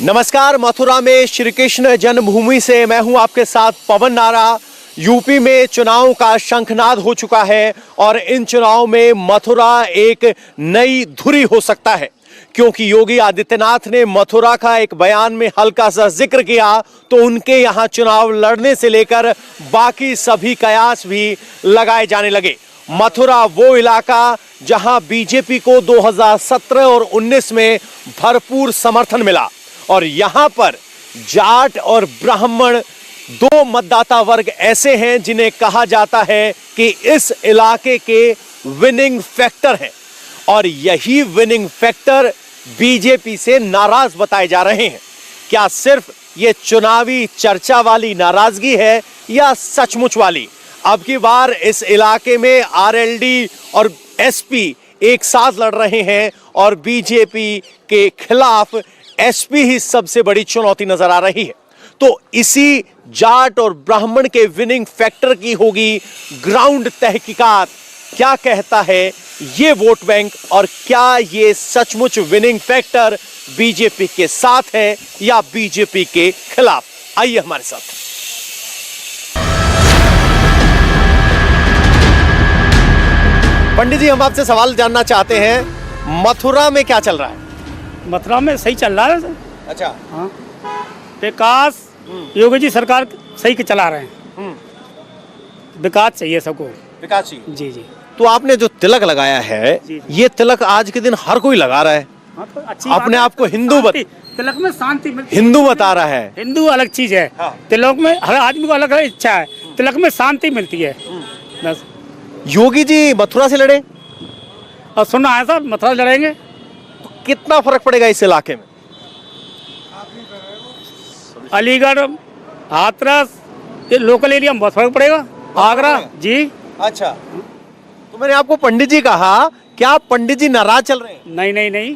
नमस्कार। मथुरा में श्री कृष्ण जन्मभूमि से मैं हूं आपके साथ पवन नारा। यूपी में चुनाव का शंखनाद हो चुका है और इन चुनाव में मथुरा एक नई धुरी हो सकता है, क्योंकि योगी आदित्यनाथ ने मथुरा का एक बयान में हल्का सा जिक्र किया तो उनके यहां चुनाव लड़ने से लेकर बाकी सभी कयास भी लगाए जाने लगे। मथुरा वो इलाका जहां बीजेपी को 2017 और 19 में भरपूर समर्थन मिला और यहां पर जाट और ब्राह्मण दो मतदाता वर्ग ऐसे हैं जिन्हें कहा जाता है कि इस इलाके के विनिंग फैक्टर हैं और यही विनिंग फैक्टर बीजेपी से नाराज बताए जा रहे हैं। क्या सिर्फ ये चुनावी चर्चा वाली नाराजगी है या सचमुच वाली? अब की बार इस इलाके में आरएलडी और एसपी एक साथ लड़ रहे हैं और बीजेपी के खिलाफ एसपी ही सबसे बड़ी चुनौती नजर आ रही है। तो इसी जाट और ब्राह्मण के विनिंग फैक्टर की होगी ग्राउंड तहकीकात। क्या कहता है ये वोट बैंक और क्या ये सचमुच विनिंग फैक्टर बीजेपी के साथ है या बीजेपी के खिलाफ? आइए हमारे साथ। पंडित जी, हम आपसे सवाल जानना चाहते हैं, मथुरा में क्या चल रहा है? मथुरा में सही चल रहा है। अच्छा। हाँ, विकास योगी जी सरकार सही के चला रहे हैं। विकास चाहिए सबको, विकास चाहिए। जी जी। तो आपने जो तिलक लगाया है, ये तिलक आज के दिन हर कोई लगा रहा है। हाँ, तो अच्छी अपने आप को हिंदू तिलक में शांति मिलती, हिंदू बता रहा है। हिंदू अलग चीज है। हाँ। तिलक में हर आदमी को अलग अलग इच्छा है, तिलक में शांति मिलती है बस। योगी जी मथुरा से लड़े और सुनना है साहब, मथुरा लड़ेंगे तो कितना फर्क पड़ेगा इस इलाके में? अलीगढ़, हाथरस, ये लोकल एरिया में बहुत फर्क पड़ेगा। आगरा जी। अच्छा, तो मैंने आपको पंडित जी कहा, क्या पंडित जी नाराज चल रहे हैं? नहीं नहीं नहीं,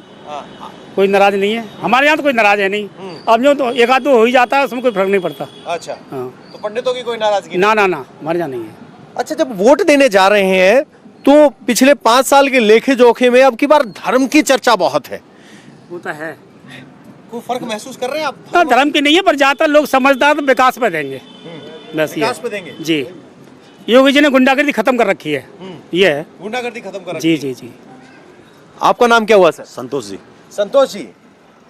कोई नाराज नहीं है हमारे यहाँ, तो कोई नाराज है नहीं। अब जो तो एक आध दो हो ही जाता है, उसमें कोई फर्क नहीं पड़ता। अच्छा। हाँ। तो पंडितों की कोई नाराजगी ना ना ना, हमारे यहाँ नहीं है। अच्छा, जब वोट देने जा रहे हैं तो पिछले 5 साल के लेखे जोखे में अब की बार धर्म की चर्चा बहुत है। वो तो है। कोई फर्क महसूस कर रहे हैं आप? ना, धर्म की नहीं है, पर ज्यादातर लोग समझदार तो विकास पे देंगे बस। विकास पे देंगे जी। योगी जी ने गुंडागर्दी खत्म कर रखी है। ये है गुंडागर्दी खत्म कर जी जी जी। आपका नाम क्या हुआ सर? संतोष जी। संतोष जी,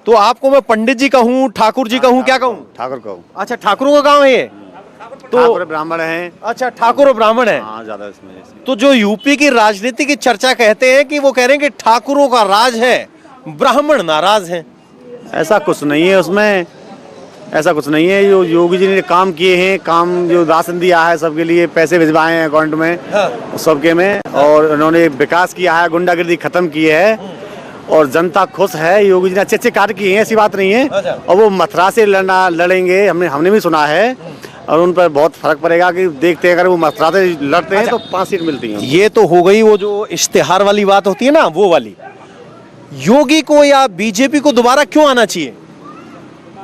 तो आपको मैं पंडित जी कहूँ, ठाकुर जी कहूँ, क्या कहूँ? ठाकुर कहूँ। अच्छा, ठाकुरों का गांव है ये? तो ब्राह्मण हैं। अच्छा, ठाकुर और ब्राह्मण है। हाँ, ज्यादा इसमें। तो जो यूपी की राजनीति की चर्चा कहते हैं कि वो कह रहे हैं कि ठाकुरों का राज है, ब्राह्मण नाराज हैं। ऐसा कुछ नहीं है उसमें, ऐसा कुछ नहीं है। जो योगी जी ने काम किए हैं, काम जो राशन दिया है सबके लिए, पैसे भिजवाए हैं अकाउंट में। हाँ। सबके में। और उन्होंने विकास किया है, गुंडागर्दी खत्म की है और जनता खुश है। योगी जी ने अच्छे अच्छे कार्य किए हैं, ऐसी बात नहीं है। अच्छा। और वो मथुरा से लड़ेंगे, हमने भी सुना है और उन पर बहुत फर्क पड़ेगा कि देखते हैं, अगर वो मथुरा से लड़ते हैं तो 5 सीट मिलती हैं। ये तो हो गई वो जो इश्तेहार वाली बात होती है ना, वो वाली। योगी को या बीजेपी को दोबारा क्यों आना चाहिए?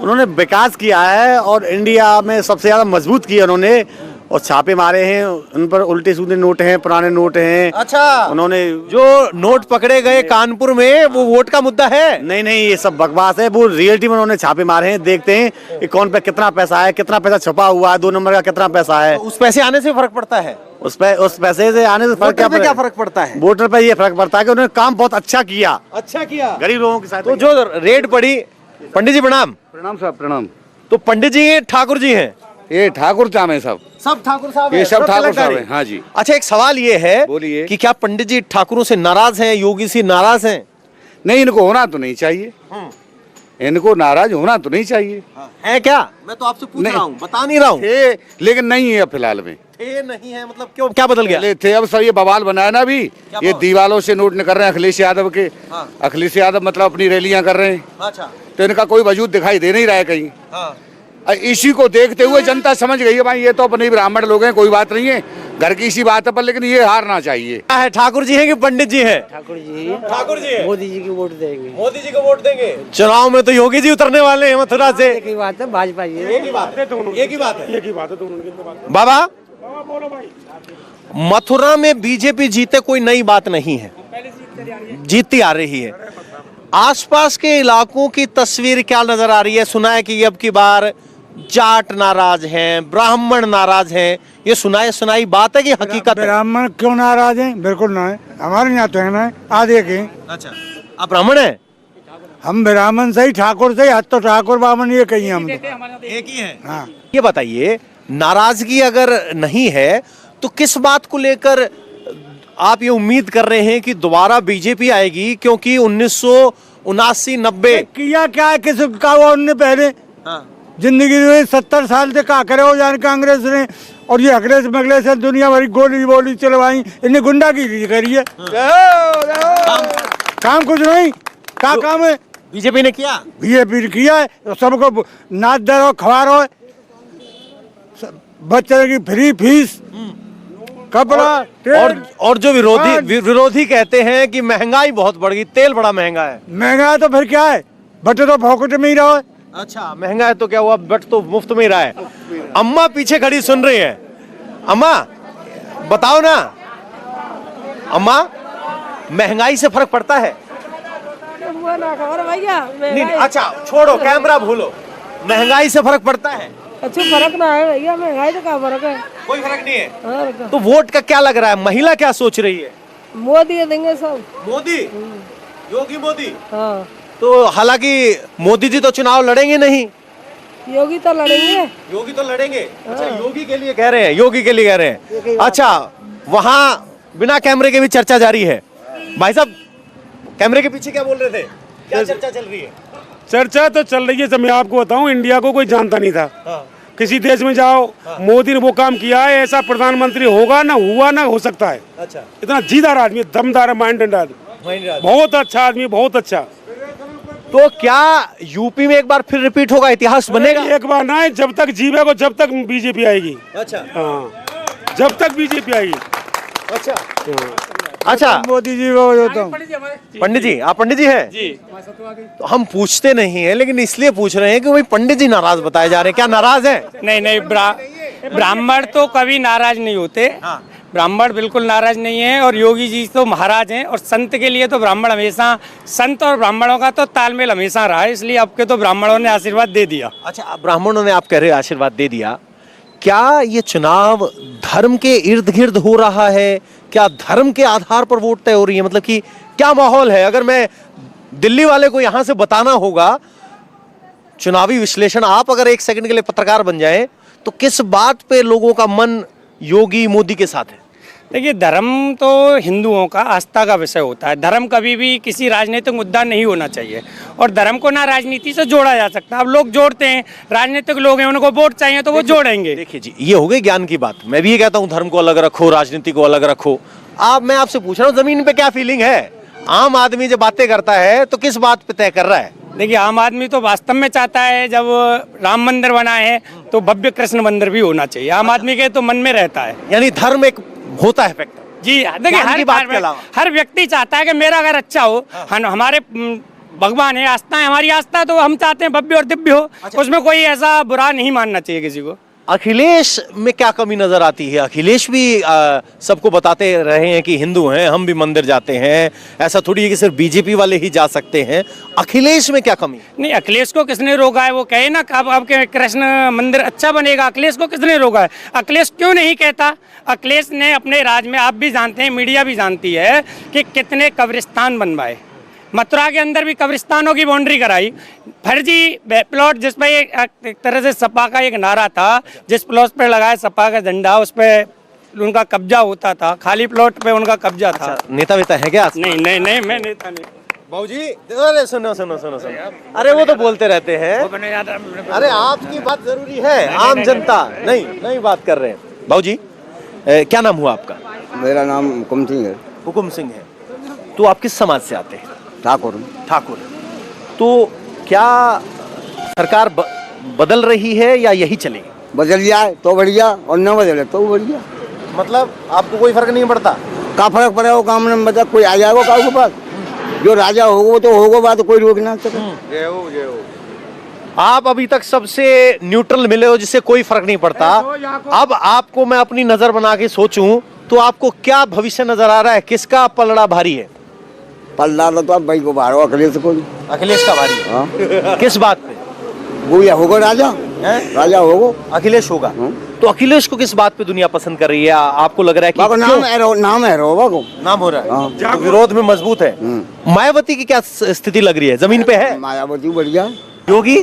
उन्होंने विकास किया है और इंडिया में सबसे ज्यादा मजबूत किया उन्होंने, और छापे मारे हैं उन पर। उल्टे सीधे नोट हैं, पुराने नोट हैं। अच्छा, उन्होंने जो नोट पकड़े गए कानपुर में, वो वोट का मुद्दा है? नहीं नहीं, ये सब बकवास है। वो रियलिटी में उन्होंने छापे मारे हैं। देखते हैं अकाउंट पे कितना पैसा है, कितना पैसा छुपा हुआ है, 2 नंबर का कितना पैसा है। तो उस पैसे आने से फर्क पड़ता है? उस पैसे से आने से क्या फर्क पड़ता है? वोटर पे ये फर्क पड़ता है कि उन्होंने काम बहुत अच्छा किया, गरीब लोगों के साथ। तो जो रेड पड़ी, पंडित जी प्रणाम। प्रणाम साहब, प्रणाम। तो पंडित जी ठाकुर जी हैं? ये ठाकुर चाम है सब ठाकुर साहब, ये सब ठाकुर साहब हैं। हाँ जी। अच्छा, एक सवाल ये है, बोलिए, कि क्या पंडित जी ठाकुरों से नाराज हैं, योगी से नाराज हैं? नहीं, इनको होना तो नहीं चाहिए, इनको नाराज होना तो नहीं चाहिए। है क्या? मैं तो आपसे पूछ रहा हूँ, बता नहीं रहा हूँ। थे, लेकिन नहीं है फिलहाल में। थे नहीं है मतलब क्यों, क्या बदल गया? पहले थे, अब सब ये बवाल बनाया ना अभी, ये दीवालों से नोट कर रहे हैं अखिलेश यादव के। हाँ। अखिलेश यादव मतलब अपनी रैलियां कर रहे हैं। अच्छा। तो इनका कोई वजूद दिखाई दे नहीं रहा है कहीं। हाँ। इसी को देखते हुए जनता समझ गई है, भाई ये तो अपने ब्राह्मण लोग हैं, कोई बात नहीं है, घर की इसी बात है, पर लेकिन ये हारना चाहिए। क्या है, ठाकुर जी हैं कि पंडित जी हैं? ठाकुर जी। ठाकुर जी हैं। मोदी जी की वोट देंगे। मोदी जी को वोट देंगे? चुनाव में तो योगी जी उतरने वाले हैं मथुरा से। एक ही बात है, भाजपा ही है। एक ही बात है, एक ही बात है, एक ही बात है दोनों की। बाबा, मथुरा में बीजेपी जीते कोई नई बात नहीं है, जीतती आ रही है। आसपास के इलाकों की तस्वीर क्या नजर आ रही है? सुना है कि अब की बार जाट नाराज हैं, ब्राह्मण नाराज हैं, ये सुनाई बात है कि हकीकत है? ब्राह्मण क्यों नाराज हैं? बिल्कुल ना है, हमारे यहाँ तो है ना, आधे के। अच्छा, आप ब्राह्मण हैं? हम ब्राह्मण से ही, ठाकुर से ही, हद तो ठाकुर ब्राह्मण ये कहीं हम तो। एक ही है। हाँ, ये बताइए, नाराजगी अगर नहीं है तो किस बात को लेकर आप ये उम्मीद कर रहे हैं कि दोबारा बीजेपी आएगी? क्योंकि 1979-90 किया क्या है, किस का वो उनने पहले जिंदगी में 70 साल से क्या करे हो जाने कांग्रेस ने, और ये अखिलेश मखिलेश से दुनिया भरी गोली बोली चलवाई, इन्हें गुंडागिरी करी है। काम कुछ नहीं, क्या काम है? बीजेपी ने किया, बीजेपी ने किया है, तो सबको नाच दरो खवारो, बच्चे की फ्री फीस, कपड़ा, और जो विरोधी कहते हैं कि महंगाई बहुत बढ़ गई, तेल बड़ा महंगा है। महंगा है तो फिर क्या है, बटे तो फोकट में ही रहो। अच्छा, महंगा है तो क्या हुआ, बट तो मुफ्त में ही रहा है। अम्मा पीछे खड़ी सुन रही है। अम्मा बताओ ना, अम्मा महंगाई से फर्क पड़ता है? नहीं, अच्छा छोड़ो, कैमरा भूलो, महंगाई से फर्क पड़ता है? अच्छा, फर्क ना है भैया, महंगाई तो क्या फर्क है, कोई फर्क नहीं है। तो वोट का क्या लग रहा है, महिला क्या सोच रही है? मोदी देंगे सब। मोदी, योगी मोदी। हाँ, तो हालांकि मोदी जी तो चुनाव लड़ेंगे नहीं, योगी तो लड़ेंगे। योगी तो लड़ेंगे। अच्छा, योगी के लिए कह रहे हैं, योगी के लिए कह रहे हैं। अच्छा, वहाँ बिना कैमरे के भी चर्चा जारी है। भाई साहब, कैमरे के पीछे क्या बोल रहे थे, क्या चर्चा चल रही है? चर्चा तो चल रही है, जब मैं आपको बताऊं, इंडिया को कोई जानता नहीं था। किसी देश में जाओ, मोदी ने वो काम किया है, ऐसा प्रधानमंत्री होगा ना, हुआ ना हो सकता है। अच्छा, इतना जीदार आदमी, दमदार है, माइंडेड आदमी, बहुत अच्छा आदमी, बहुत अच्छा। तो क्या यूपी में एक बार फिर रिपीट होगा, इतिहास बनेगा? एक बार ना, जब तक जीवेगा, जब तक बीजेपी आएगी। अच्छा, हाँ, जब तक बीजेपी आएगी। अच्छा, अच्छा। मोदी जी वो जो तो पंडित जी, आप पंडित जी हैं जी? तो हम पूछते नहीं है, लेकिन इसलिए पूछ रहे हैं कि भाई पंडित जी नाराज बताए जा रहे हैं, क्या नाराज हैं? नहीं, ब्राह्मण तो कभी नाराज नहीं होते। ब्राह्मण बिल्कुल नाराज नहीं है, और योगी जी तो महाराज हैं, और संत के लिए तो ब्राह्मण हमेशा, संत और ब्राह्मणों का तो तालमेल हमेशा रहा है, इसलिए आपके तो ब्राह्मणों ने आशीर्वाद दे दिया। अच्छा, ब्राह्मणों ने, आप कह रहे हैं, आशीर्वाद दे दिया। क्या ये चुनाव धर्म के इर्द गिर्द हो रहा है? क्या धर्म के आधार पर वोट तय हो रही है? मतलब कि क्या माहौल है? अगर मैं दिल्ली वाले को यहां से बताना होगा चुनावी विश्लेषण, आप अगर एक सेकंड के लिए पत्रकार बन जाएं, तो किस बात पे लोगों का मन योगी मोदी के साथ है? देखिए, धर्म तो हिंदुओं का आस्था का विषय होता है। धर्म कभी भी किसी राजनीतिक मुद्दा नहीं होना चाहिए, और धर्म को ना राजनीति से जोड़ा जा सकता। अब लोग जोड़ते हैं, राजनीतिक लोग हैं, उनको वोट चाहिए तो वो जोड़ेंगे। देखिए जी, ये हो गई ज्ञान की बात। मैं भी ये कहता हूँ, धर्म को अलग रखो, राजनीति को अलग रखो। मैं आपसे पूछ रहा हूँ, जमीन पे क्या फीलिंग है? आम आदमी जब बातें करता है तो किस बात पे तय कर रहा है? देखिए, आम आदमी तो वास्तव में चाहता है, जब राम मंदिर बना है तो भव्य कृष्ण मंदिर भी होना चाहिए। आम आदमी के तो मन में रहता है, यानी धर्म एक होता है फैक्टर। जी। देखिए, हर व्यक्ति चाहता है कि मेरा घर अच्छा हो। हमारे भगवान है, आस्था है, हमारी आस्था, तो हम चाहते हैं भव्य और दिव्य हो। उसमें कोई ऐसा बुरा नहीं मानना चाहिए किसी को। अखिलेश में क्या कमी नजर आती है? अखिलेश भी सबको बताते रहे हैं कि हिंदू हैं, हम भी मंदिर जाते हैं, ऐसा थोड़ी है कि सिर्फ बीजेपी वाले ही जा सकते हैं। अखिलेश में क्या कमी? नहीं, अखिलेश को किसने रोका है? वो कहे ना कब आपके कृष्ण मंदिर अच्छा बनेगा, अखिलेश को किसने रोका है? अखिलेश क्यों नहीं कहता? अखिलेश ने अपने राज्य में, आप भी जानते हैं, मीडिया भी जानती है, कि कितने कब्रिस्तान बनवाए। मथुरा के अंदर भी कब्रिस्तानों की बाउंड्री कराई। फर्जी प्लॉट जिस पर एक तरह से सपा का एक नारा था, जिस प्लॉट पर लगाया सपा का झंडा, उस पर उनका कब्जा होता था, खाली प्लॉट पे उनका कब्जा था। नेता वेता है क्या? नहीं, मैं नेता नहीं। बाबूजी, अरे सुनो, अरे वो तो बोलते रहते हैं। अरे आपकी बात जरूरी है, आम जनता नहीं बात कर रहे हैं। बाबूजी, क्या नाम हुआ आपका? मेरा नाम हुकुम सिंह है। हुकुम सिंह है। तो आप किस समाज से आते हैं? ठाकुर। तो क्या सरकार बदल रही है या यही चलेगी? बदल जाए तो बढ़िया, और न बदले तो बढ़िया। मतलब आपको कोई फर्क नहीं पड़ता? का फर्क पड़ेगा? वो काम में बता, कोई आ जाएगा काऊ के पास, जो राजा होगा तो होगा, बात कोई रोक ना सके। आप अभी तक सबसे न्यूट्रल मिले हो, जिससे कोई फर्क नहीं पड़ता। अब आपको मैं अपनी नजर बना के सोचूं तो आपको क्या भविष्य नजर आ रहा है? किसका पलड़ा भारी है? पल्ला तो अब भाई को बारो अखिलेश को। अखिलेश का भारी है। हाँ। किस बात पे? वो या होगा राजा, राजा होगा, अखिलेश होगा। तो अखिलेश को किस बात पे दुनिया पसंद कर रही है? आपको लग रहा है कि बाबा नाम है रोबा को, नाम हो रहा है, हाँ। तो विरोध में मजबूत है। मायावती की क्या स्थिति लग रही है? जमीन पे है? मायावती बढ़िया, योगी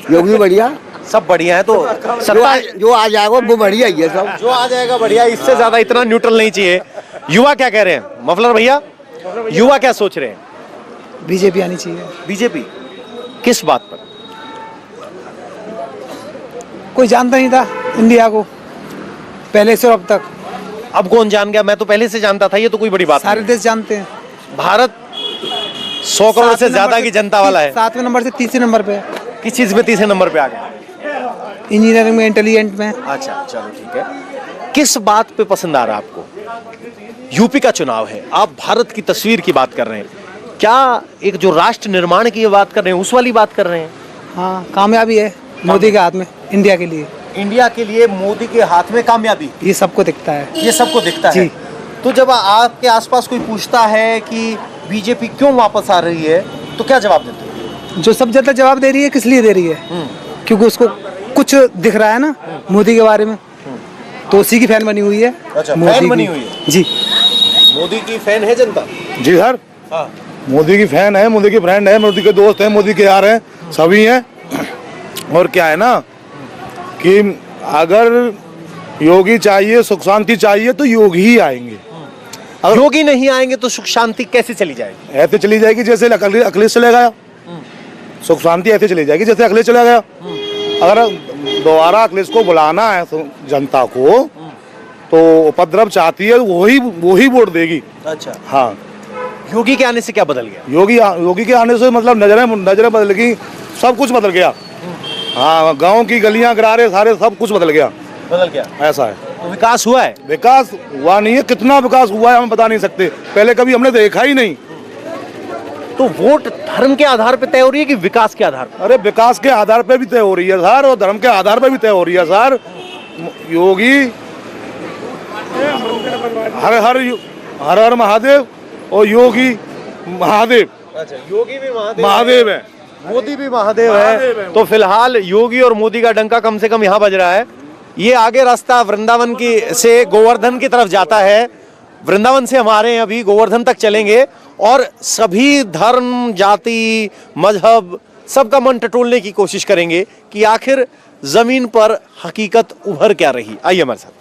योगी बढ़िया, सब बढ़िया है। तो सत्ता जो आ जाएगा वो बढ़िया ही है सब, जो आ जाएगा बढ़िया, इससे ज्यादा इतना न्यूट्रल नहीं चाहिए। युवा क्या कह रहे हैं? मफलर भैया, युवा क्या सोच रहे हैं? बीजेपी आनी चाहिए। बीजेपी किस बात पर? कोई जानता नहीं था इंडिया को पहले से अब तक। अब कौन जान गया? मैं तो पहले से जानता था, ये तो कोई बड़ी बात सारे नहीं। देश जानते हैं। भारत 100 करोड़ से ज्यादा की जनता वाला है। 7वें नंबर से 30वें नंबर पे। किस चीज में 30वें नंबर पे आ गया? इंजीनियरिंग में, इंटेलिजेंट में। अच्छा चलो ठीक है। किस बात पे पसंद आ रहा है आपको? यूपी का चुनाव है, आप भारत की तस्वीर की बात कर रहे हैं, क्या एक जो राष्ट्र निर्माण की बात कर रहे हैं उस वाली बात कर रहे हैं? हाँ, कामयाबी है मोदी के हाथ में, इंडिया के लिए। इंडिया के लिए मोदी के हाथ में कामयाबी, ये सबको दिखता है। ये सबको दिखता है। तो जब आपके आसपास कोई पूछता है कि बीजेपी क्यों वापस आ रही है, तो क्या जवाब देते हैं? जो सब जनता जवाब दे रही है, किस लिए दे रही है? क्योंकि उसको कुछ दिख रहा है ना मोदी के बारे में, तो उसी की फैन बनी हुई है। अच्छा, मोदी फैन की। बनी हुई है जी, मोदी की फैन है जनता। जी सर, हाँ। मोदी की फैन है, मोदी की फ्रेंड है, मोदी के दोस्त हैं, मोदी के यार हैं, सभी हैं। और क्या है ना कि अगर योगी चाहिए, सुख शांति चाहिए, तो योगी ही आएंगे। अगर योगी नहीं आएंगे तो सुख शांति कैसे चली जाएगी? ऐसे चली जाएगी जैसे अखिलेश चले गया, सुख शांति ऐसे चली जाएगी जैसे अखिलेश चला गया। अगर दोबारा अखिलेश को बुलाना है जनता को, तो उपद्रव चाहती है, वही वोट देगी। अच्छा, हाँ। योगी के आने से क्या बदल गया? योगी के आने से मतलब नजरें बदल गई, सब कुछ बदल गया। हाँ, गांव की गलियां, गरारे सारे सब कुछ बदल गया। ऐसा है। तो विकास हुआ है? विकास हुआ नहीं है, कितना विकास हुआ है हम बता नहीं सकते, पहले कभी हमने देखा ही नहीं। तो वोट धर्म के आधार पे तय हो रही है कि विकास के आधार पर? अरे विकास के आधार पे भी तय हो रही है सर, और धर्म के आधार पे भी तय हो रही है सर। योगी हर हर महादेव और योगी महादेव। अच्छा, योगी भी महादेव है, मोदी भी महादेव है। तो फिलहाल योगी और मोदी का डंका कम से कम यहाँ बज रहा है। ये आगे रास्ता वृंदावन की से गोवर्धन की तरफ जाता है। वृंदावन से हमारे अभी गोवर्धन तक चलेंगे और सभी धर्म, जाति, मजहब सबका मन टटोलने की कोशिश करेंगे कि आखिर जमीन पर हकीकत उभर क्या रही। आइए हमारे साथ।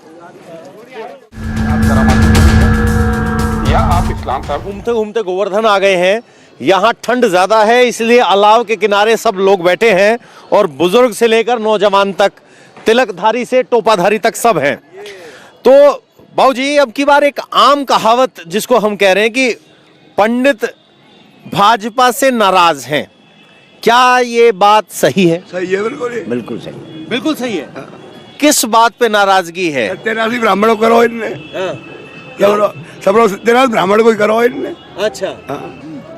आप इस्लाम साहब घूमते घूमते गोवर्धन आ गए हैं। यहाँ ठंड ज्यादा है, इसलिए अलाव के किनारे सब लोग बैठे हैं और बुजुर्ग से लेकर नौजवान तक, तिलकधारी से टोपाधारी तक सब हैं। तो बाबूजी, अब की बार एक आम कहावत जिसको हम कह रहे हैं कि पंडित भाजपा से नाराज हैं, क्या ये बात सही है? सही है, बिल्कुल सही, बिल्कुल सही है। किस बात पे नाराजगी है? तेरासी ब्राह्मणों को करो इनने, सब लोग तेरासी ब्राह्मण को ही करो इनने। अच्छा,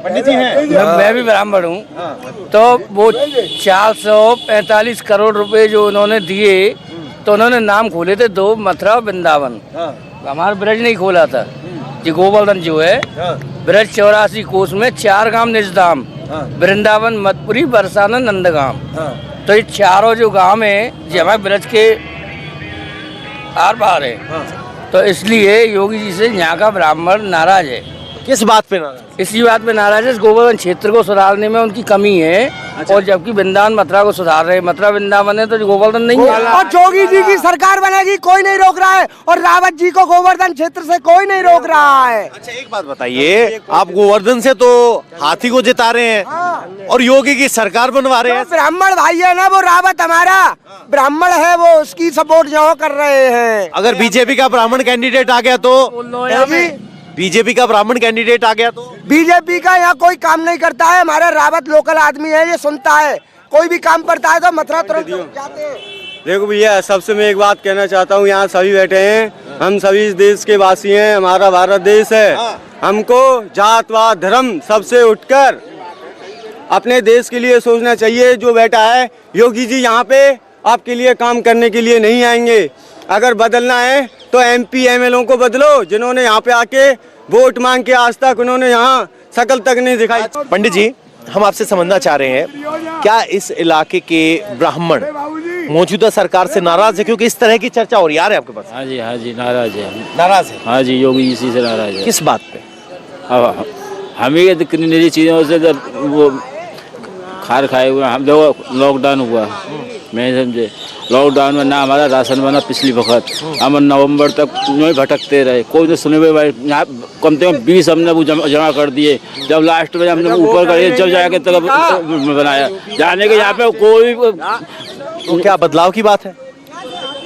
पंडित जी हैं? मैं भी ब्राह्मण हूँ। तो वो 445 करोड़ रुपए जो उन्होंने दिए, तो उन्होंने नाम खोले थे 2, मथुरा और वृंदावन। हमारा ब्रज नहीं खोला था जी। गोवर्धन जो है ब्रज 84 कोस में 4 गांव निजधाम, वृंदावन, मथुरी, बरसाना, नंदगाम। तो ये चारों जो गांव है जो हमारे ब्रज के आर पार है, तो इसलिए योगी जी से यहाँ का ब्राह्मण नाराज है। किस बात पे नाराज? इसी बात पे नाराज है, गोवर्धन क्षेत्र को सुधारने में उनकी कमी है। अच्छा। और जबकि वृंदावन मथुरा को सुधार रहे, मथुरा वृंदावन है, तो गोवर्धन नहीं है। और जोगी जी की सरकार बनेगी, कोई नहीं रोक रहा है, और रावत जी को गोवर्धन क्षेत्र से कोई नहीं रोक रहा है। अच्छा, एक बात बताइए, आप गोवर्धन से तो हाथी को जिता रहे हैं और योगी की सरकार बनवा रहे हैं। ब्राह्मण भाई है ना, वो रावत हमारा ब्राह्मण है, वो उसकी सपोर्ट जो कर रहे हैं। अगर बीजेपी का ब्राह्मण कैंडिडेट आ गया तो? बीजेपी का ब्राह्मण कैंडिडेट आ गया तो? बीजेपी का यहाँ कोई काम नहीं करता है, हमारा रावत लोकल आदमी है, ये सुनता है, कोई भी काम करता है तो मथुरा तुरंत जाते हैं। देखो भैया, सबसे मैं एक बात कहना चाहता हूँ, यहाँ सभी बैठे हैं, हम सभी इस देश के वासी हैं, हमारा भारत देश है। हमको जातवाद धर्म सबसे उठकर अपने देश के लिए सोचना चाहिए। जो बैठा है योगी जी यहाँ पे आपके लिए काम करने के लिए नहीं आएंगे। अगर बदलना है तो MP MLO को बदलो, जिन्होंने यहाँ पे आके वोट मांग के आज तक उन्होंने यहाँ शकल तक नहीं दिखाई। पंडित जी, हम आपसे समझना चाह रहे हैं, क्या इस इलाके के ब्राह्मण मौजूदा सरकार से नाराज है? क्योंकि इस तरह की चर्चा हो रही है आपके पास। हाँ जी नाराज है। नाराज है? हाँ जी, योगी जी से नाराज है। किस बात पे? अब हमें ये निजी चीज़ों से जब वो खार खाए हुए हम देखो, लॉकडाउन हुआ, मैं समझे लॉकडाउन में ना हमारा राशन बना पिछली वक्त, हम नवंबर तक नहीं भटकते रहे, कोई तो सुने हुए भाई यहाँ कम से कम 20 हमने वो जमा कर दिए। जब लास्ट में हमने ऊपर करे जब जाके तब बनाया जाने के यहाँ पे कोई तो क्या बदलाव की बात है?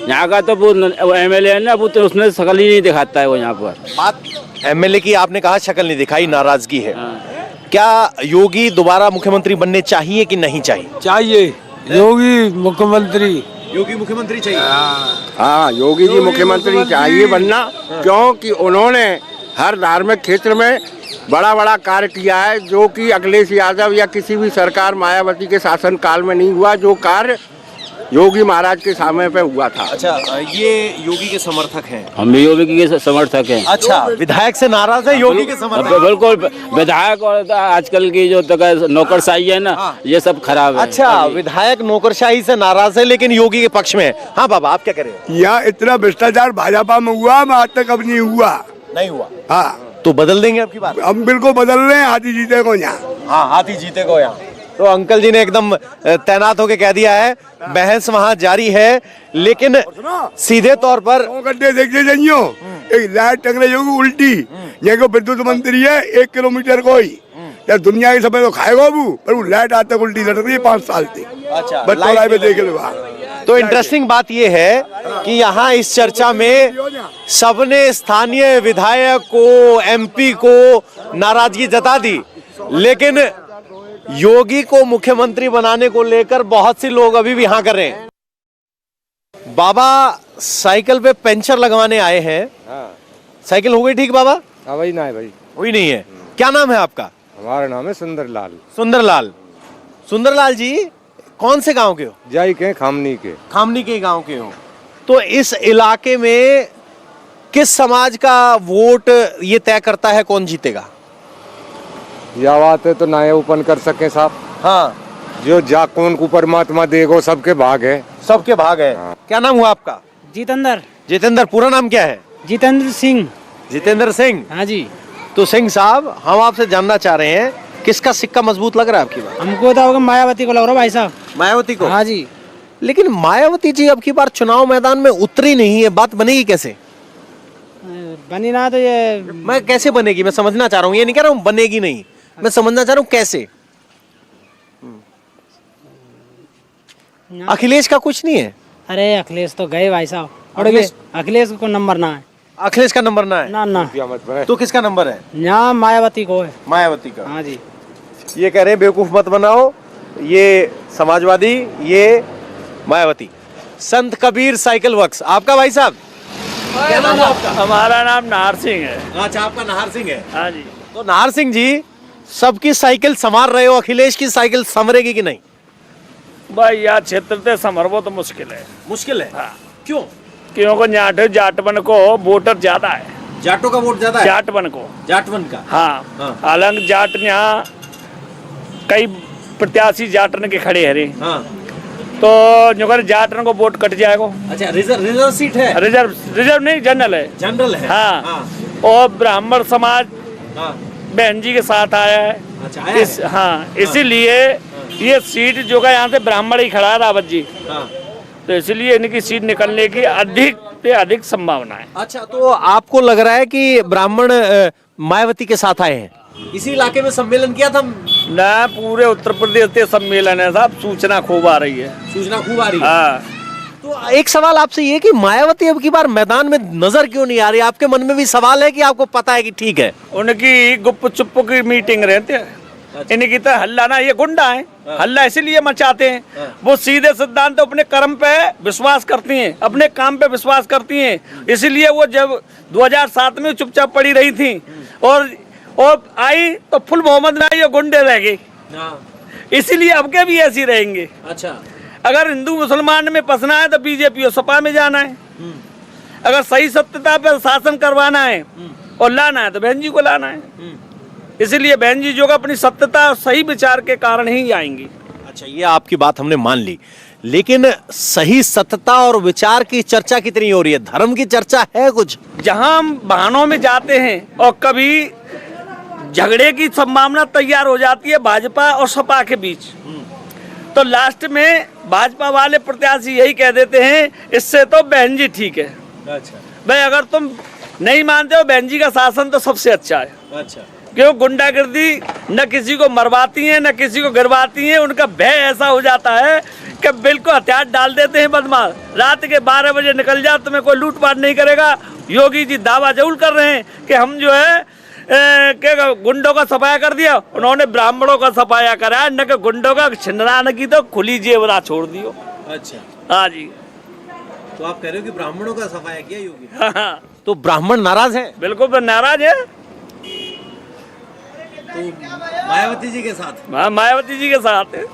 यहाँ का तो वो MLA है ना, वो तो उसने शकल ही नहीं दिखाता है वो यहाँ पर। बात MLA की आपने कहा शक्ल नहीं दिखाई, नाराजगी है। क्या योगी दोबारा मुख्यमंत्री बनने चाहिए कि नहीं चाहिए? चाहिए योगी मुख्यमंत्री। योगी मुख्यमंत्री चाहिए? हाँ, योगी जी मुख्यमंत्री चाहिए बनना, क्योंकि उन्होंने हर धार्मिक क्षेत्र में बड़ा बड़ा कार्य किया है, जो कि अखिलेश यादव या किसी भी सरकार मायावती के शासन काल में नहीं हुआ, जो कार्य योगी महाराज के समय पे हुआ था। अच्छा, ये योगी के समर्थक हैं? हम भी योगी के समर्थक हैं। अच्छा, विधायक से नाराज है, योगी के समर्थक? बिल्कुल, विधायक और आजकल की जो नौकरशाही है ना, ये सब खराब है। अच्छा, विधायक नौकरशाही से नाराज है लेकिन योगी के पक्ष में है। हाँ बाबा, आप क्या कह रहे हैं? यहाँ इतना भ्रष्टाचार भाजपा में हुआ, आज तक अब नहीं हुआ। नहीं हुआ? हाँ, तो बदल देंगे आपकी बात? हम बिल्कुल बदल रहे हैं, हाथी जीते को यहाँ। हाँ, हाथी जीते को यहाँ। तो अंकल जी ने एकदम तैनात होके कह दिया है, बहस वहाँ जारी है, लेकिन सीधे तौर पर गड्ढे देखते जाइयो, एक लाइट टंग रही होगी उल्टी, ये को विद्युत मंत्री है 1 किलोमीटर कोई, यार दुनिया के समय तो खाएगा वो, पर वो लाइट आज तक उल्टी लट रही है 5 साल से। अच्छा, बच्चों पे देख लो। तो इंटरेस्टिंग बात ये है कि यहाँ इस चर्चा में सबने स्थानीय विधायक को, MP को नाराजगी जता दी, लेकिन योगी को मुख्यमंत्री बनाने को लेकर बहुत से लोग अभी भी हाँ कर रहे हैं। बाबा साइकिल पे पंचर लगवाने आए हैं। साइकिल हो गई ठीक बाबा? हाँ भाई, ना भाई हुई नहीं है। क्या नाम है आपका? हमारा नाम है सुंदरलाल। सुंदरलाल। सुंदरलाल जी, कौन से गांव के हो? जाई के खामनी के। खामनी के गांव के हो। तो इस इलाके में किस समाज का वोट ये तय करता है कौन जीतेगा? या बात है तो ना ओपन कर सके साहब। हाँ, जो जाकून को परमात्मा देगो, सबके भाग है। सबके भाग है। क्या नाम हुआ आपका? जितेंद्र। जितेंद्र, पूरा नाम क्या है? जितेंद्र सिंह। जितेंद्र सिंह? हाँ जी। तो सिंह साहब, हम आपसे जानना चाह रहे हैं, किसका सिक्का मजबूत लग रहा है आपकी बात? हमको तो मायावती को लग रहा है भाई साहब। मायावती को? हाँ जी। लेकिन मायावती जी अब की बार चुनाव मैदान में उतरी नहीं है, बात बनेगी कैसे? बनी ना तो ये मैं कैसे बनेगी मैं समझना चाह रहा हूँ, ये नहीं कह रहा हूँ बनेगी नहीं, मैं समझना चाह रहा हूँ कैसे। अखिलेश का कुछ नहीं है? अरे अखिलेश तो गए भाई साहब, उड़ गए। अखिलेश को नंबर ना है। अखिलेश का नंबर ना है? ना ना। तो किसका नंबर है? यहाँ मायावती को है। मायावती का? हाँ जी। ये कह रहे हैं बेवकूफ मत बनाओ, ये समाजवादी, ये मायावती। संत कबीर साइकिल वर्क्स, आपका भाई साहब क्या नाम है आपका? हमारा नाम नाहर सिंह है। अच्छा, आपका नाहर सिंह है? हाँ जी। तो नाहर सिंह जी, सबकी साइकिल संवार रहे हो, अखिलेश की साइकिल संवरेगी कि नहीं? भाई यार क्षेत्र से संभरवो तो मुश्किल है। मुश्किल है? हाँ। क्यों? क्योंकि जाटवन को वोटर ज्यादा है। जाटों का वोट ज्यादा है? जाटवन को। जाटवन का? हाँ। हालांकि जाट यहाँ कई प्रत्याशी जाटन के खड़े हैं। हाँ। तो जो जाटन को वोट कट जाएगा। अच्छा, रिजर्व सीट है? रिजर्व नहीं, जनरल है। जनरल है? हाँ। और ब्राह्मण समाज बहन जी के साथ आया है। अच्छा, हाँ, इसीलिए ये सीट जो है यहाँ से ब्राह्मण ही खड़ा है, रावत जी। तो इसलिए इनकी सीट निकलने की अधिक से अधिक संभावना है। अच्छा, तो आपको लग रहा है कि ब्राह्मण मायावती के साथ आए हैं? इसी इलाके में सम्मेलन किया था ना, पूरे उत्तर प्रदेश से सम्मेलन है साहब, सूचना खूब आ रही है। सूचना खूब आ रही है? हाँ। तो एक सवाल आपसे ये कि मायावती अब की बार मैदान में नजर क्यों नहीं आ रही? आपके मन में भी सवाल है कि आपको पता है कि ठीक है उनकी गुप्प चुप्प की मीटिंग रहती है? इनकी तो हल्ला ना, ये गुंडा है। हल्ला इसीलिए मचाते हैं, वो सीधे सिद्धांत अपने कर्म पे विश्वास करती हैं, अपने काम पे विश्वास करती हैं। इसीलिए वो जब 2007 में चुपचाप पड़ी रही थी और आई तो फुल मोहम्मद में आई और गुंडे रह गए। इसीलिए अब के भी ऐसे रहेंगे। अच्छा, अगर हिंदू मुसलमान में फंसना है तो बीजेपी और सपा में जाना है। अगर सही सत्यता पर शासन करवाना है और लाना है तो बहन जी को लाना है। इसीलिए बहन जी जो अपनी सत्यता और सही विचार के कारण ही आएंगी। अच्छा, ये आपकी बात हमने मान ली, लेकिन सही सत्यता और विचार की चर्चा कितनी हो रही है? धर्म की चर्चा है कुछ? जहां हम बहानों में जाते हैं और कभी झगड़े की संभावना तैयार हो जाती है भाजपा और सपा के बीच, तो लास्ट में भाजपा वाले प्रत्याशी यही कह देते हैं इससे तो बहन जी ठीक है। अच्छा भाई, अगर तुम नहीं मानते हो बहन जी का शासन तो सबसे अच्छा है। अच्छा, क्यों? गुंडागर्दी न किसी को मरवाती है न किसी को गिरवाती है। उनका भय ऐसा हो जाता है कि बिल्कुल हथियार डाल देते हैं बदमाश। रात के 12 बजे निकल जा, तुम्हें कोई लूटपाट नहीं करेगा। योगी जी दावा जरूर कर रहे हैं कि हम जो है क्या गुंडों का सफाया कर दिया, उन्होंने ब्राह्मणों का सफाया करा, न कि गुंडों का छिंदराने की तो खुली जेवरा छोड़ दियो। अच्छा, हाँ जी। तो आप कह रहे हो कि ब्राह्मणों का सफाया किया योगी? हाँ, तो ब्राह्मण नाराज है? बिल्कुल नाराज है। तो मायावती जी के साथ? हाँ, मायावती जी के साथ है।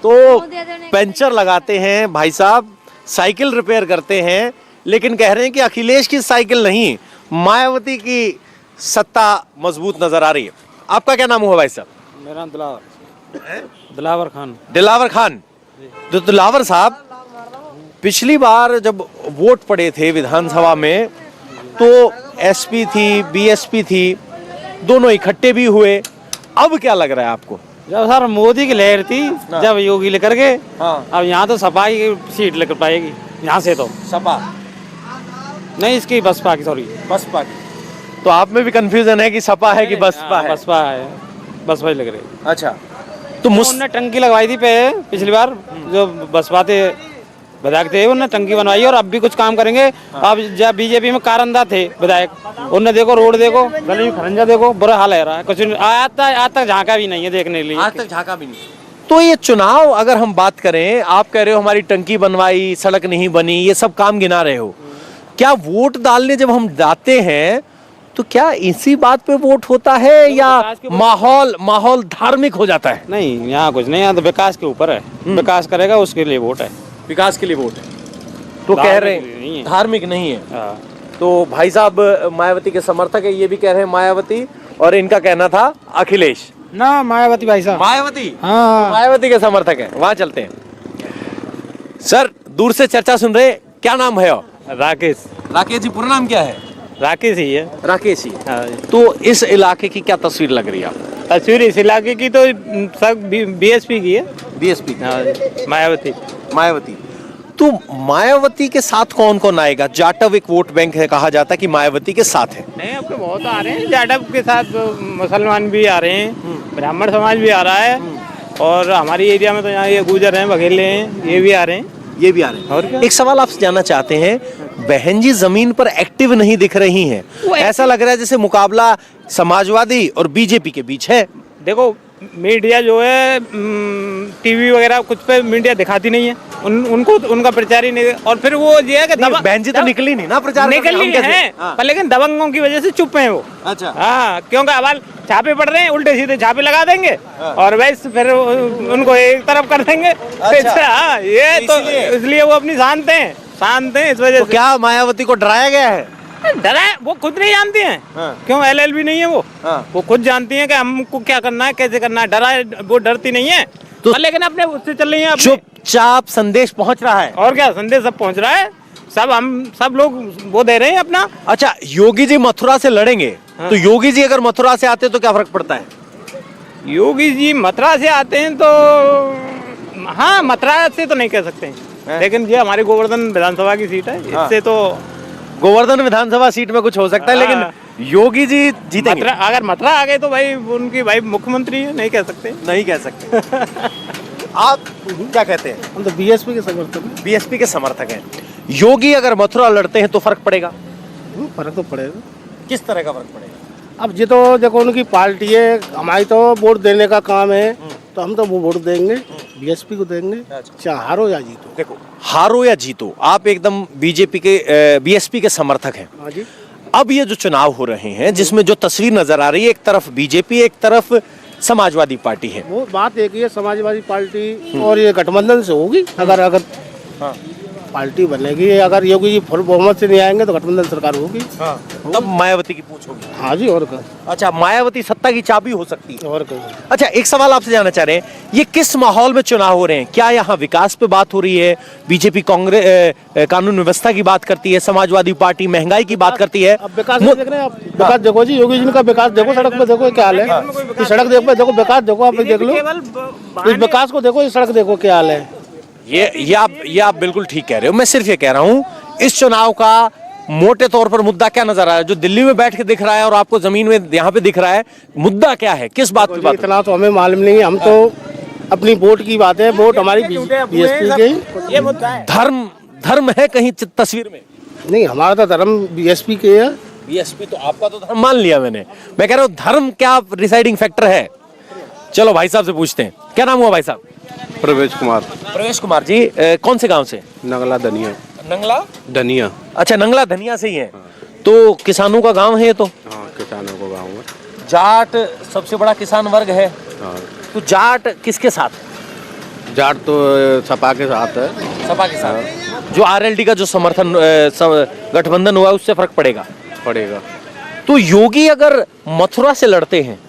तो पंचर लगाते हैं भाई साहब, साइकिल रिपेयर करते हैं, लेकिन कह रहे हैं कि अखिलेश की साइकिल नहीं, मायावती की सत्ता मजबूत नजर आ रही है। आपका क्या नाम हुआ भाई साहब? मेरा दिलावर खान। दिलावर खान। तो दिलावर साहब, पिछली बार जब वोट पड़े थे विधानसभा में तो एसपी थी, बीएसपी थी, दोनों इकट्ठे भी हुए। अब क्या लग रहा है आपको? जब सर मोदी की लहर थी, जब योगी लेकर के, अब यहाँ तो सपा की सीट लेकर पाएगी। यहाँ से तो सपा नहीं, इसकी बसपा की, सॉरी बसपा की। तो आप में भी कंफ्यूजन है कि सपा है कि बसपा है? बसपा है, बसपा ही लग रही। अच्छा, तो उन्होंने टंकी लगवाई थी पिछली बार, जो बसपा थे विधायक थे, उन्होंने टंकी बनवाई और अब भी कुछ काम करेंगे। अब जब बीजेपी में कारंदा थे विधायक, उन्होंने देखो रोड देखो, गली खरंजा देखो, बुरा हाल है रहा है। कुछ आज तक झांका भी नहीं है देखने के लिए, आज तक झांका भी नहीं। तो ये चुनाव अगर हम बात करें, आप कह रहे हो हमारी टंकी बनवाई, सड़क नहीं बनी, ये सब काम गिना रहे हो, क्या वोट डालने जब हम जाते हैं तो क्या इसी बात पे वोट होता है या माहौल धार्मिक हो जाता है? नहीं, यहाँ कुछ नहीं, यहाँ तो विकास के ऊपर है। विकास करेगा उसके लिए वोट है। विकास के लिए वोट है, तो कह रहे हैं धार्मिक नहीं है। तो भाई साहब मायावती के समर्थक है, ये भी कह रहे हैं मायावती, और इनका कहना था अखिलेश। ना, मायावती भाई साहब। मायावती? हाँ, मायावती के समर्थक है, वहां चलते हैं। सर, दूर से चर्चा सुन रहे, क्या नाम है? राकेश। राकेश जी, पूरा नाम क्या है? राकेश ही है। राकेश ही। तो इस इलाके की क्या तस्वीर लग रही है आपको? तस्वीर इस इलाके की तो सब बीएसपी की है। बीएसपी? मायावती। मायावती। तो मायावती के साथ कौन कौन आएगा? जाटव एक वोट बैंक है, कहा जाता है कि मायावती के साथ है। नहीं, अब तो बहुत आ रहे हैं जाटव के साथ, मुसलमान भी आ रहे हैं, ब्राह्मण समाज भी आ रहा है, और हमारी एरिया में तो यहाँ ये गुजर हैं, बघेले हैं, ये भी आ रहे हैं। ये भी आ रहे हैं। और क्या? एक सवाल आपसे जानना चाहते हैं, बहन जी जमीन पर एक्टिव नहीं दिख रही हैं, ऐसा लग रहा है जैसे मुकाबला समाजवादी और बीजेपी के बीच है। देखो, मीडिया जो है टीवी वगैरह कुछ पे मीडिया दिखाती नहीं है, उनको उनका प्रचार ही नहीं, और फिर वो ये है कि बहन जी तो निकली नहीं ना प्रचार, निकली है, पर लेकिन दबंगों की वजह से चुप हैं वो। अच्छा। हाँ, क्योंकि अब छापे पड़ रहे हैं, उल्टे सीधे छापे लगा देंगे और वैसे फिर उनको एक तरफ कर देंगे। अच्छा। हाँ, ये तो इसलिए वो अपनी शांत हैं इस वजह से। क्या मायावती को डराया गया है? डरा है, वो खुद नहीं जानती हैं। क्यों? LLB नहीं है वो खुद जानती हैं कि हमको क्या करना है, कैसे करना है। डरा, वो डरती नहीं है, तो लेकिन अपने उससे चल रही है, चुपचाप संदेश पहुंच रहा है। और क्या, संदेश सब पहुंच रहा है, सब लोग वो दे रहे हैं अपना। अच्छा, योगी जी मथुरा से लड़ेंगे, तो योगी जी अगर मथुरा से आते तो क्या फर्क पड़ता है? योगी जी मथुरा से आते हैं तो हाँ, मथुरा से तो नहीं कह सकते, लेकिन ये हमारी गोवर्धन विधानसभा की सीट है, इससे तो गोवर्धन विधानसभा सीट में कुछ हो सकता है, लेकिन योगी जी जीतेंगे। अगर मथुरा आ गए तो भाई उनकी मुख्यमंत्री है, नहीं कह सकते। नहीं कह सकते। आप क्या कहते हैं? हम तो बीएसपी के समर्थक हैं। बीएसपी के समर्थक हैं। योगी अगर मथुरा लड़ते हैं तो फर्क पड़ेगा? फर्क तो पड़ेगा। किस तरह का फर्क पड़ेगा? अब ये तो देखो उनकी पार्टी है, हमारी तो वोट देने का काम है, तो हम तो वो वोट देंगे, बीएसपी को देंगे, चाहे हारो या जीतो। देखो, हारो या जीतो, आप एकदम बीजेपी के बीएसपी के समर्थक हैं। हाँ जी। अब ये जो चुनाव हो रहे हैं, जिसमें जो तस्वीर नजर आ रही है, एक तरफ बीजेपी, एक तरफ समाजवादी पार्टी है। वो बात एक ही है, समाजवादी पार्टी और ये गठबंधन से होगी। अगर हाँ। पार्टी बनेगी। अगर योगी जी फुल बहुमत से नहीं आएंगे तो गठबंधन सरकार होगी। तब मायावती की पूछ होगी। हाँ जी, और क्या। अच्छा, मायावती सत्ता की चाबी हो सकती है। और क्या। अच्छा, एक सवाल आपसे जानना चाह रहे हैं, ये किस माहौल में चुनाव हो रहे हैं? क्या यहाँ विकास पे बात हो रही है? बीजेपी कांग्रेस कानून व्यवस्था की बात करती है, समाजवादी पार्टी महंगाई की बात करती है। अब विकास देख रहे हैं आप, विकास देखो जी, योगी जी का विकास देखो, सड़क पे देखो क्या हाल है। इस सड़क देखो, विकास देखो, आप देख लो, इस विकास को देखो, इस सड़क देखो क्या हाल है। ये आप बिल्कुल ठीक कह रहे हो। मैं सिर्फ ये कह रहा हूँ, इस चुनाव का मोटे तौर पर मुद्दा क्या नजर आ रहा है? जो दिल्ली में बैठ के दिख रहा है और आपको जमीन में यहाँ पे दिख रहा है, मुद्दा क्या है? किस बात पे बात? इतना तो हमें मालूम नहीं है, हम तो अपनी वोट की बात है, वोट हमारी बीएसपी की। ये मुद्दा है। धर्म है कहीं तस्वीर में? नहीं, हमारा तो धर्म बीएसपी के है। बीएसपी तो आपका तो धर्म मान लिया मैंने। मैं कह रहा हूँ धर्म क्या डिसाइडिंग फैक्टर है? चलो भाई साहब से पूछते हैं। क्या नाम हुआ भाई साहब? प्रवेश कुमार। प्रवेश कुमार जी, कौन से गांव से? नंगला धनिया। नंगला धनिया। अच्छा, नंगला धनिया से ही है। तो किसानों का गांव है ये तो? हाँ, किसानों को गाँव है। जाट सबसे बड़ा किसान वर्ग है। हाँ। तो जाट किसके साथ? जाट तो सपा के साथ है। सपा के साथ। जो आरएलडी का जो समर्थन गठबंधन हुआ उससे फर्क पड़ेगा? तो योगी अगर मथुरा से लड़ते हैं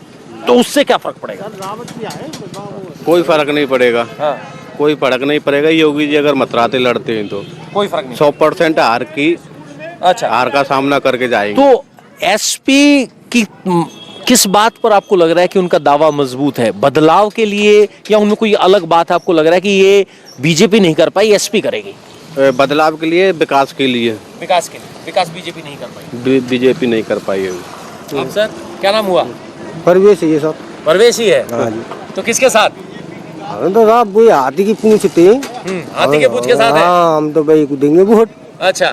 तो उससे क्या फर्क पड़ेगा? कोई फर्क नहीं पड़ेगा। हाँ। कोई फर्क नहीं पड़ेगा। योगी जी अगर मथुरा से लड़ते हैं तो कोई फर्क नहीं। 100% हार का सामना करके जाएंगे। तो एसपी की किस बात पर आपको लग रहा है कि उनका दावा मजबूत है? बदलाव के लिए, या उनमें कोई अलग बात आपको लग रहा है कि ये बीजेपी नहीं कर पाई, एसपी करेगी? बदलाव के लिए, विकास के लिए। विकास के लिए। विकास बीजेपी नहीं कर पाई। बीजेपी नहीं कर पाई है। अब सर क्या नाम हुआ? परवेश ये सब परवेश ही है। तो किसके साथ? हम तो साहब वही हाथी की पूंछ थे। हाथी के पूंछ के साथ है। हम तो भाई देंगे वोट। अच्छा।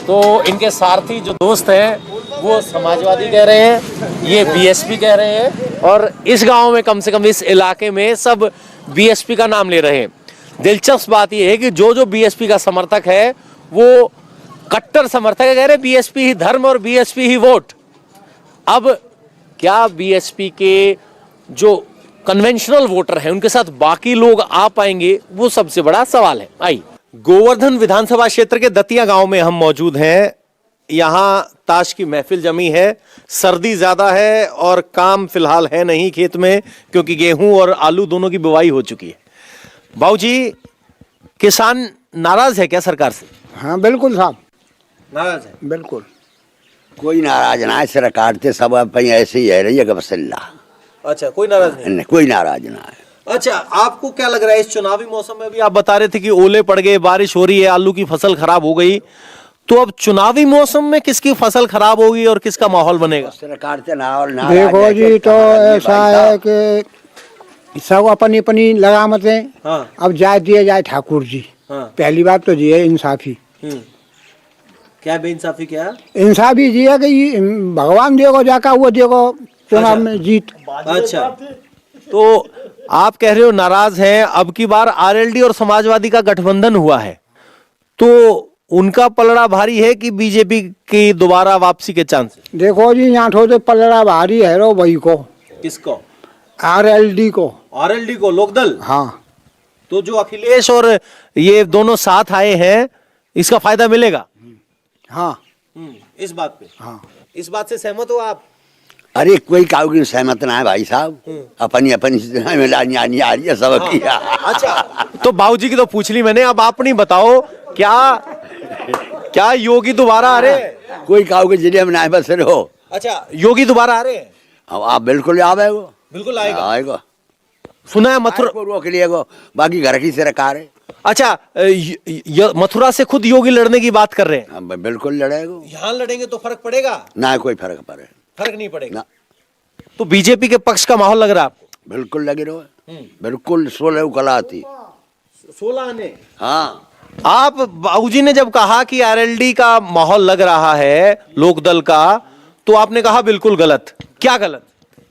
तो इनके सारथी जो दोस्त हैं वो समाजवादी कह रहे हैं, ये बीएसपी कह रहे हैं, और इस गांव में कम से कम इस इलाके में सब बीएसपी का नाम ले रहे हैं। दिलचस्प बात यह है कि जो बीएसपी का समर्थक है वो कट्टर समर्थक है, कह रहे बीएसपी ही धर्म और बीएसपी ही वोट। अब क्या बीएसपी के जो कन्वेंशनल वोटर हैं उनके साथ बाकी लोग आ पाएंगे, वो सबसे बड़ा सवाल है। आई गोवर्धन विधानसभा क्षेत्र के दतिया गांव में हम मौजूद हैं। यहाँ ताश की महफिल जमी है। सर्दी ज्यादा है और काम फिलहाल है नहीं खेत में, क्योंकि गेहूं और आलू दोनों की बुवाई हो चुकी है। बाबूजी, किसान नाराज है क्या सरकार से? हाँ बिल्कुल साहब, नाराज है। बिल्कुल। कोई नाराज ना है, सरकार से सब अपनी ऐसे ही है रही है बसल्ला। अच्छा, कोई नाराज नहीं? कोई नाराज ना है। अच्छा, आपको क्या लग रहा है इस चुनावी मौसम में? भी आप बता रहे थे कि ओले पड़ गए, बारिश हो रही है, आलू की फसल खराब हो गई, तो अब चुनावी मौसम में किसकी फसल खराब होगी और किसका माहौल बनेगा? सरकार से ना देखो जी, तो ऐसा है कि सब अपनी अपनी लगामत है। हाँ। अब जाए दिए जाए ठाकुर जी। हाँ। पहली बात तो जी है इंसाफी। क्या बेइंसाफी? क्या इंसाफी जी है कि भगवान देखो जाका वो देखो चुनाव में जीत। अच्छा, तो आप कह रहे हो नाराज हैं। अब की बार आरएलडी और समाजवादी का गठबंधन हुआ है, तो उनका पलड़ा भारी है कि बीजेपी की दोबारा वापसी के चांस? देखो जी, यहाँ तो पलड़ा भारी है रो वही को। किसको? आरएलडी को। आरएलडी को, लोकदल। हाँ। तो जो अखिलेश और ये दोनों साथ आए हैं, इसका फायदा मिलेगा? हाँ। इस बात पे? हाँ। इस बात से सहमत हो आप? अरे कोई काऊ की सहमत ना है भाई साहब, अपनी अपनी मिलानी आनी आ रही है सबकी। अच्छा, तो बाबूजी की तो पूछ ली मैंने, अब आप नहीं बताओ क्या योगी दोबारा आ रहे हैं? कोई काऊ के जिले में ना बस रहो। अच्छा, योगी दोबारा आ रहे हैं? अब आप बिल्कुल आवेगो। बिल्कुल आएगा। आएगा। सुना है मथुरा रोक लिए बाकी घर की सरकार है। अच्छा, मथुरा से खुद योगी लड़ने की बात कर रहे हैं? बिल्कुल लड़ेगा। यहाँ लड़ेंगे तो फर्क पड़ेगा? ना कोई फर्क पड़े, फर्क नहीं पड़ेगा ना। तो बीजेपी के पक्ष का माहौल लग रहा है आपको? बिल्कुल लगे रहो। बिल्कुल 16 कला आती। 16 आने? हाँ। आप बाबूजी ने जब कहा कि आरएलडी का माहौल लग रहा है लोकदल का, तो आपने कहा बिल्कुल गलत। क्या गलत?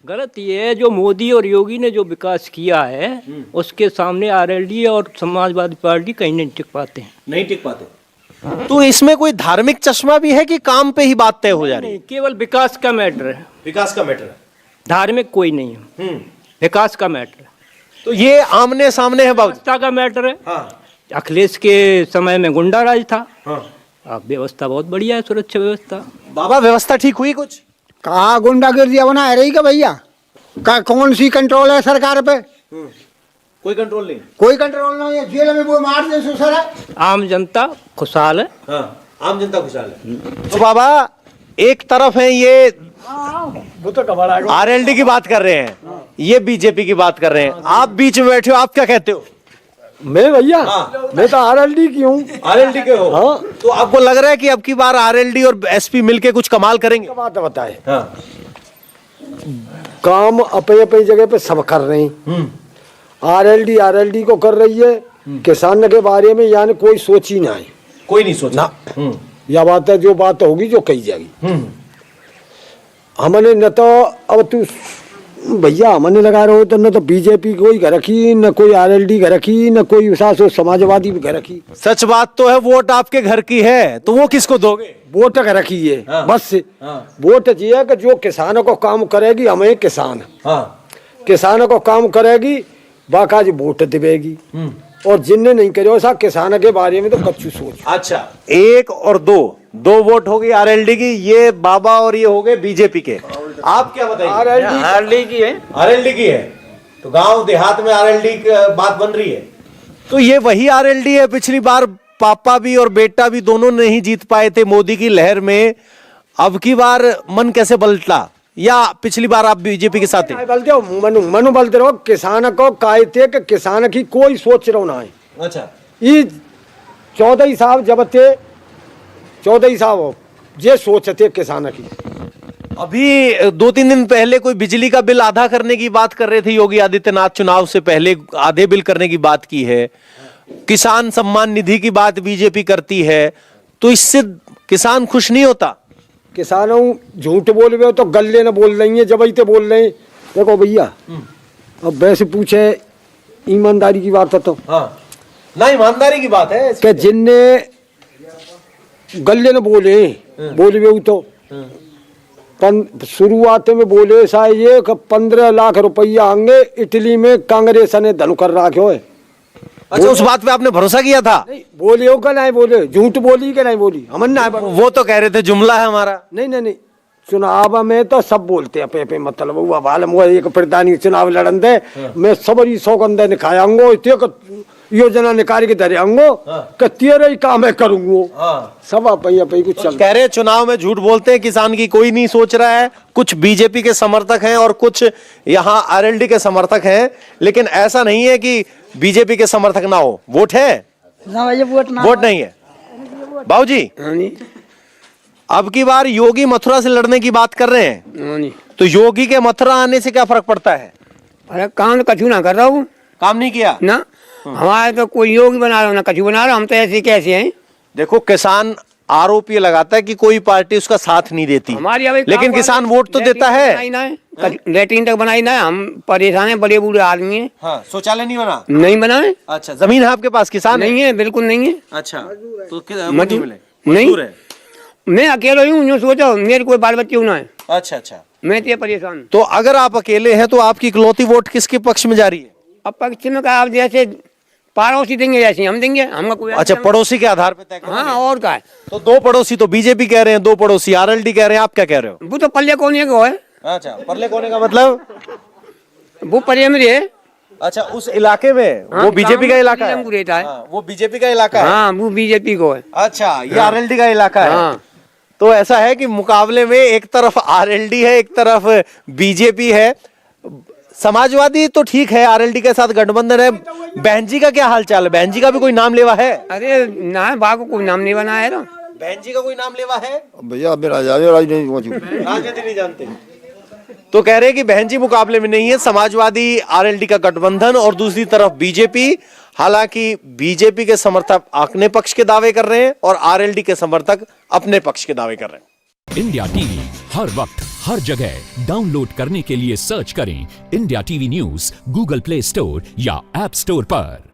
गलत ये है, जो मोदी और योगी ने जो विकास किया है उसके सामने आरएलडी और समाजवादी पार्टी कहीं नहीं टिक पाते हैं। नहीं टिक पाते। तो इसमें कोई धार्मिक चश्मा भी है कि काम पे ही बात तय हो जा रही है? केवल विकास का मैटर है। विकास का मैटर है, धार्मिक कोई नहीं है। विकास का मैटर है। तो ये आमने सामने है, व्यवस्था का मैटर है। हाँ। अखिलेश के समय में गुंडा राज था। अब व्यवस्था बहुत बढ़िया है, सुरक्षा व्यवस्था। बाबा व्यवस्था ठीक हुई कुछ? कहाँ गुंडागिर्दी बना रही का भैया? कौन सी कंट्रोल है सरकार पे? कोई कंट्रोल नहीं। कोई कंट्रोल नहीं है। जेल में वो मार दे सुसर है। आम जनता खुशहाल है। आम जनता खुशहाल है। तो बाबा एक तरफ है ये आरएलडी की बात कर रहे हैं, ये बीजेपी की बात कर रहे हैं, आप बीच में बैठे हो, आप क्या कहते हो? मैं भैया मैं तो आरएलडी की हूँ। आरएलडी के हो? हाँ। तो आपको लग रहा है कि अब की बार आरएलडी और एसपी मिलके कुछ कमाल करेंगे? बात बताए काम अपने अपनी जगह पे सब कर रहे हैं। आरएलडी को कर रही है, किसान के बारे में यानी कोई सोच ही ना है। कोई नहीं सोचा। यह बात है, जो बात होगी जो कही जाएगी। हमने न तो अब तू भैया हमने लगा रहे हो तो न तो बीजेपी कोई घर रखी, न कोई आरएलडी घर रखी, न कोई समाजवादी घर रखी। सच बात तो है, वोट आपके घर की है तो वो किसको दोगे? वोट घर रखी है। बस वोट ये है कि जो किसानों को काम करेगी, हमें किसान किसानों को काम करेगी बाकाजी वोट देगी, और जिनने नहीं करे ऐसा किसान के बारे में तो कच्चू सोच। अच्छा, 1 और 2 वोट हो गई आरएलडी की, ये बाबा और ये हो गए बीजेपी के। आप क्या बताइए? आरएलडी की है। आरएलडी की है तो गांव देहात में आरएलडी की बात बन रही है। तो ये वही आरएलडी है, पिछली बार पापा भी और बेटा भी दोनों नहीं जीत पाए थे मोदी की लहर में, अब की बार मन कैसे पलटा? या पिछली बार आप बीजेपी के साथ थे? बलते हो मनु बलते रहो, किसान को कायते कि किसान की कोई सोच रहो ना है। अच्छा, ये 14 साहब जब थे, 14 साहब ये सोचते किसान की। अभी 2-3 दिन पहले कोई बिजली का बिल आधा करने की बात कर रहे थे योगी आदित्यनाथ, चुनाव से पहले आधे बिल करने की बात की है। किसान सम्मान निधि की बात बीजेपी करती है, तो इससे किसान खुश नहीं होता? किसानों झूठ बोल रहे हो तो गले न बोल रही है, जब इतने बोल रहे हैं। देखो भैया अब वैसे पूछे ईमानदारी की बात है तो ना, ईमानदारी की बात है कि जिनने गले न बोले तो शुरुआत में बोले सा ये 15 लाख रुपया आएंगे, इटली में कांग्रेस ने धन कर रखे हो। अच्छा, उस बात पे आपने भरोसा किया था? बोले हो क्या नहीं बोले, झूठ बोली क्या नहीं बोली, हमन ना। वो तो कह रहे थे जुमला है हमारा। नहीं चुनाव में तो सब बोलते हैं पे मतलब हुआ बाल एक प्रधानी चुनाव लड़न दे, मैं सबरी सौगंध निकायांगो, इतने योजना निकाल के धरे आऊंगो कि तेरे ही काम है करूंगो। सब अपनी कुछ चल कह रहे चुनाव में झूठ बोलते हैं, किसान की कोई नहीं सोच रहा है। कुछ बीजेपी के समर्थक हैं और कुछ यहाँ आरएलडी के समर्थक हैं, लेकिन ऐसा नहीं है कि बीजेपी के समर्थक ना हो। वोट है ना भैया, वोट नहीं है। बाबूजी अब की बार योगी मथुरा से लड़ने की बात कर रहे हैं, तो योगी के मथुरा आने से क्या फर्क पड़ता है? अरे काम तो कछु ना कर रहा हूँ, काम नहीं किया ना हमारे तो कोई योगी बना रहा हूँ ना कछु बना रहा, हम तो ऐसे कैसे हैं। देखो किसान आरोप ये लगाता है कि कोई पार्टी उसका साथ नहीं देती, लेकिन किसान वोट तो देता है। लेटरिन तक बनाई ना, हम परेशान है, बड़े बूढ़े आदमी है। हाँ, शौचालय नहीं बना? नहीं बनाए। अच्छा, जमीन है आपके पास? किसान नहीं है, बिल्कुल नहीं है। अच्छा, तो नहीं, मैं अकेला ही हूँ, जो सोचो मेरे कोई बाल बच्चे होना है। अच्छा, मैं तो परेशान। तो अगर आप अकेले हैं तो आपकी इकलौती वोट किसके पक्ष में जा रही है? अब पक्ष में का आप जैसे पड़ोसी देंगे जैसे हम देंगे, हमका कोई। अच्छा, पड़ोसी के आधार पे तय करोगे? हाँ, और क्या है। तो 2 पड़ोसी तो बीजेपी कह रहे हैं, 2 पड़ोसी आरएलडी कह रहे हैं, आप क्या कह रहे हो? वो तो पल्ले कोने को है। अच्छा, पल्ले कोने का मतलब वो पल्ले में है। अच्छा, उस इलाके में वो बीजेपी का इलाका है? वो बीजेपी का इलाका है? हाँ, वो बीजेपी को है। अच्छा, ये आरएलडी का इलाका है। तो ऐसा है कि मुकाबले में एक तरफ आरएलडी है, एक तरफ बीजेपी है। समाजवादी तो ठीक है, आरएलडी के साथ गठबंधन है। बहन जी का क्या हाल चाल है? बहन जी का भी कोई नाम लेवा है? अरे ना, बाग कोई नाम नहीं बना है ना। बहन जी का कोई नाम लेवा है? भैया राजनीति नहीं जानते। तो कह रहे कि बहन जी मुकाबले में नहीं है, समाजवादी आरएलडी का गठबंधन और दूसरी तरफ बीजेपी। हालांकि बीजेपी के समर्थक अपने पक्ष के दावे कर रहे हैं और आरएलडी के समर्थक अपने पक्ष के दावे कर रहे हैं। इंडिया टीवी हर वक्त हर जगह डाउनलोड करने के लिए सर्च करें India TV news Google play store या ऐप स्टोर पर।